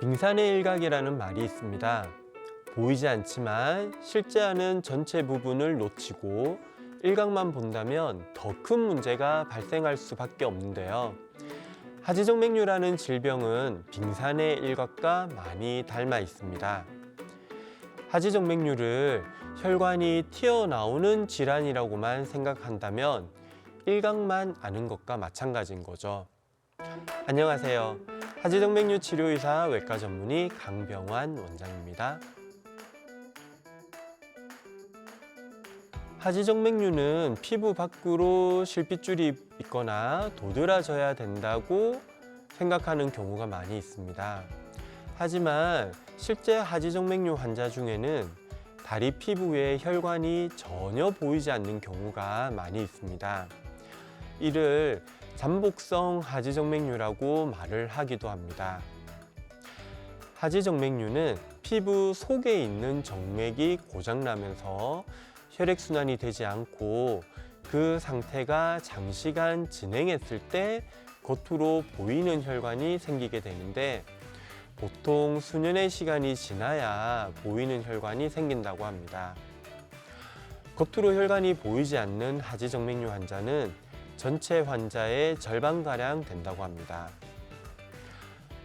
빙산의 일각이라는 말이 있습니다. 보이지 않지만 실제 하는 전체 부분을 놓치고 일각만 본다면 더 큰 문제가 발생할 수밖에 없는데요. 하지정맥류라는 질병은 빙산의 일각과 많이 닮아 있습니다. 하지정맥류를 혈관이 튀어나오는 질환이라고만 생각한다면 일각만 아는 것과 마찬가지인 거죠. 안녕하세요. 하지정맥류 치료의사 외과 전문의 강병환 원장입니다. 하지정맥류는 피부 밖으로 실핏줄이 있거나 도드라져야 된다고 생각하는 경우가 많이 있습니다. 하지만 실제 하지정맥류 환자 중에는 다리 피부에 혈관이 전혀 보이지 않는 경우가 많이 있습니다. 이를 잠복성 하지정맥류라고 말을 하기도 합니다. 하지정맥류는 피부 속에 있는 정맥이 고장나면서 혈액순환이 되지 않고 그 상태가 장시간 진행했을 때 겉으로 보이는 혈관이 생기게 되는데 보통 수년의 시간이 지나야 보이는 혈관이 생긴다고 합니다. 겉으로 혈관이 보이지 않는 하지정맥류 환자는 전체 환자의 절반가량 된다고 합니다.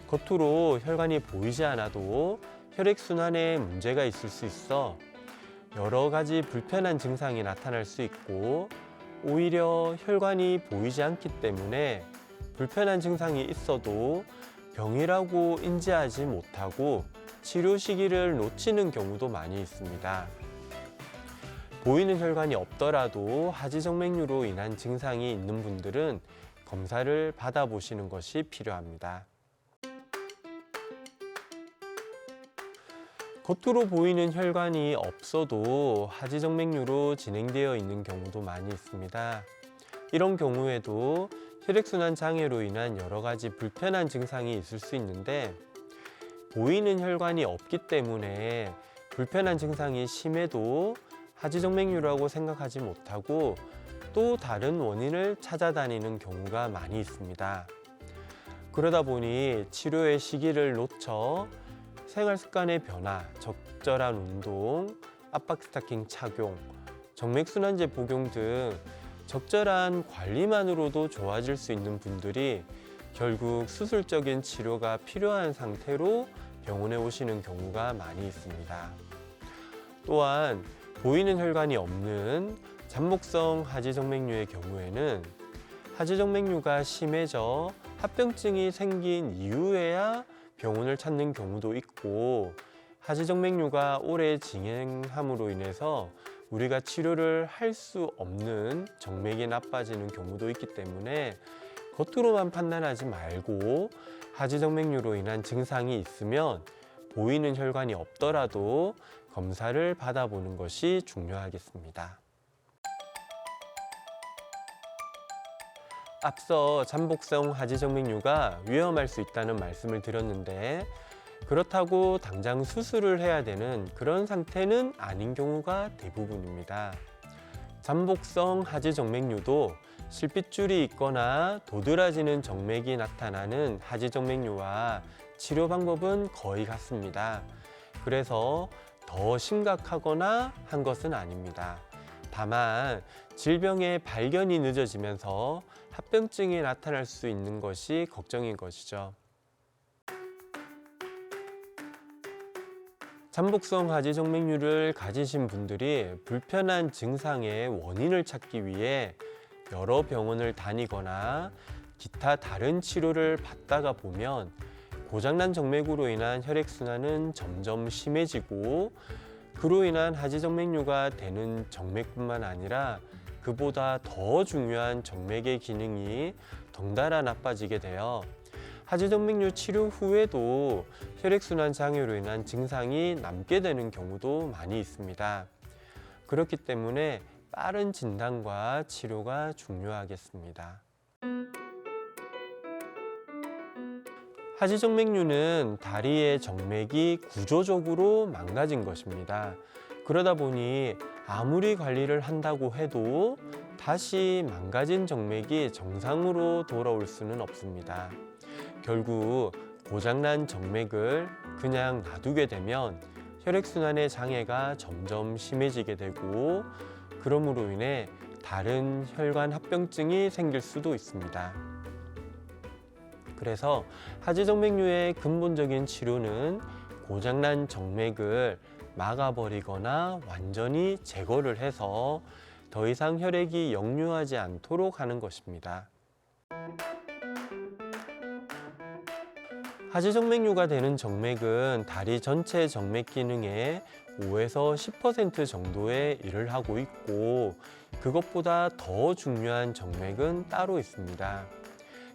겉으로 혈관이 보이지 않아도 혈액순환에 문제가 있을 수 있어 여러 가지 불편한 증상이 나타날 수 있고 오히려 혈관이 보이지 않기 때문에 불편한 증상이 있어도 병이라고 인지하지 못하고 치료 시기를 놓치는 경우도 많이 있습니다. 보이는 혈관이 없더라도 하지정맥류로 인한 증상이 있는 분들은 검사를 받아보시는 것이 필요합니다. 겉으로 보이는 혈관이 없어도 하지정맥류로 진행되어 있는 경우도 많이 있습니다. 이런 경우에도 혈액순환 장애로 인한 여러 가지 불편한 증상이 있을 수 있는데 보이는 혈관이 없기 때문에 불편한 증상이 심해도 하지정맥류라고 생각하지 못하고 또 다른 원인을 찾아다니는 경우가 많이 있습니다. 그러다 보니 치료의 시기를 놓쳐 생활습관의 변화, 적절한 운동, 압박 스타킹 착용, 정맥순환제 복용 등 적절한 관리만으로도 좋아질 수 있는 분들이 결국 수술적인 치료가 필요한 상태로 병원에 오시는 경우가 많이 있습니다. 또한 보이는 혈관이 없는 잠복성 하지정맥류의 경우에는 하지정맥류가 심해져 합병증이 생긴 이후에야 병원을 찾는 경우도 있고 하지정맥류가 오래 진행함으로 인해서 우리가 치료를 할 수 없는 정맥이 나빠지는 경우도 있기 때문에 겉으로만 판단하지 말고 하지정맥류로 인한 증상이 있으면 보이는 혈관이 없더라도 검사를 받아보는 것이 중요하겠습니다. 앞서 잠복성 하지정맥류가 위험할 수 있다는 말씀을 드렸는데 그렇다고 당장 수술을 해야 되는 그런 상태는 아닌 경우가 대부분입니다. 잠복성 하지정맥류도 실핏줄이 있거나 도드라지는 정맥이 나타나는 하지정맥류와 치료 방법은 거의 같습니다. 그래서 더 심각하거나 한 것은 아닙니다. 다만 질병의 발견이 늦어지면서 합병증이 나타날 수 있는 것이 걱정인 것이죠. 잠복성 하지정맥류를 가지신 분들이 불편한 증상의 원인을 찾기 위해 여러 병원을 다니거나 기타 다른 치료를 받다가 보면 고장난 정맥으로 인한 혈액순환은 점점 심해지고 그로 인한 하지정맥류가 되는 정맥뿐만 아니라 그보다 더 중요한 정맥의 기능이 덩달아 나빠지게 되어 하지정맥류 치료 후에도 혈액순환 장애로 인한 증상이 남게 되는 경우도 많이 있습니다. 그렇기 때문에 빠른 진단과 치료가 중요하겠습니다. 하지정맥류는 다리의 정맥이 구조적으로 망가진 것입니다. 그러다 보니 아무리 관리를 한다고 해도 다시 망가진 정맥이 정상으로 돌아올 수는 없습니다. 결국 고장난 정맥을 그냥 놔두게 되면 혈액순환의 장애가 점점 심해지게 되고 그러므로 인해 다른 혈관 합병증이 생길 수도 있습니다. 그래서 하지정맥류의 근본적인 치료는 고장난 정맥을 막아버리거나 완전히 제거를 해서 더 이상 혈액이 역류하지 않도록 하는 것입니다. 하지정맥류가 되는 정맥은 다리 전체 정맥 기능의 5에서 10% 정도의 일을 하고 있고 그것보다 더 중요한 정맥은 따로 있습니다.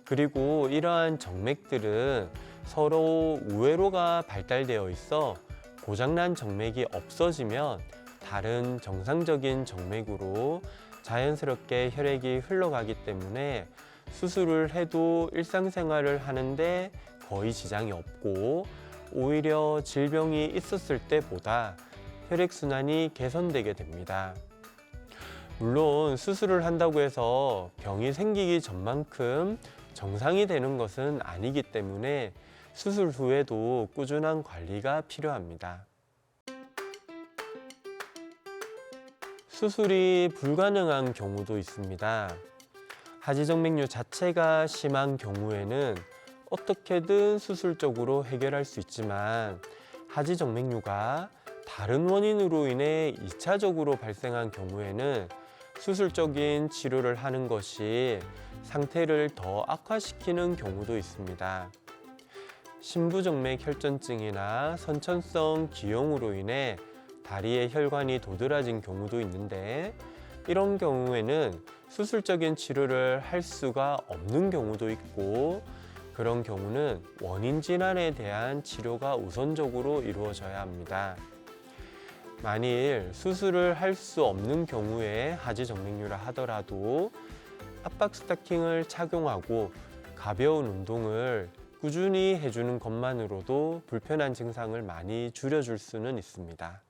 그리고 이러한 정맥들은 서로 우회로가 발달되어 있어 고장난 정맥이 없어지면 다른 정상적인 정맥으로 자연스럽게 혈액이 흘러가기 때문에 수술을 해도 일상생활을 하는데 거의 지장이 없고 오히려 질병이 있었을 때보다 혈액순환이 개선되게 됩니다. 물론 수술을 한다고 해서 병이 생기기 전만큼 정상이 되는 것은 아니기 때문에 수술 후에도 꾸준한 관리가 필요합니다. 수술이 불가능한 경우도 있습니다. 하지정맥류 자체가 심한 경우에는 어떻게든 수술적으로 해결할 수 있지만 하지정맥류가 다른 원인으로 인해 2차적으로 발생한 경우에는 수술적인 치료를 하는 것이 상태를 더 악화시키는 경우도 있습니다. 심부정맥 혈전증이나 선천성 기형으로 인해 다리의 혈관이 도드라진 경우도 있는데 이런 경우에는 수술적인 치료를 할 수가 없는 경우도 있고 그런 경우는 원인 질환에 대한 치료가 우선적으로 이루어져야 합니다. 만일 수술을 할 수 없는 경우에 하지정맥류라 하더라도 압박 스타킹을 착용하고 가벼운 운동을 꾸준히 해주는 것만으로도 불편한 증상을 많이 줄여줄 수는 있습니다.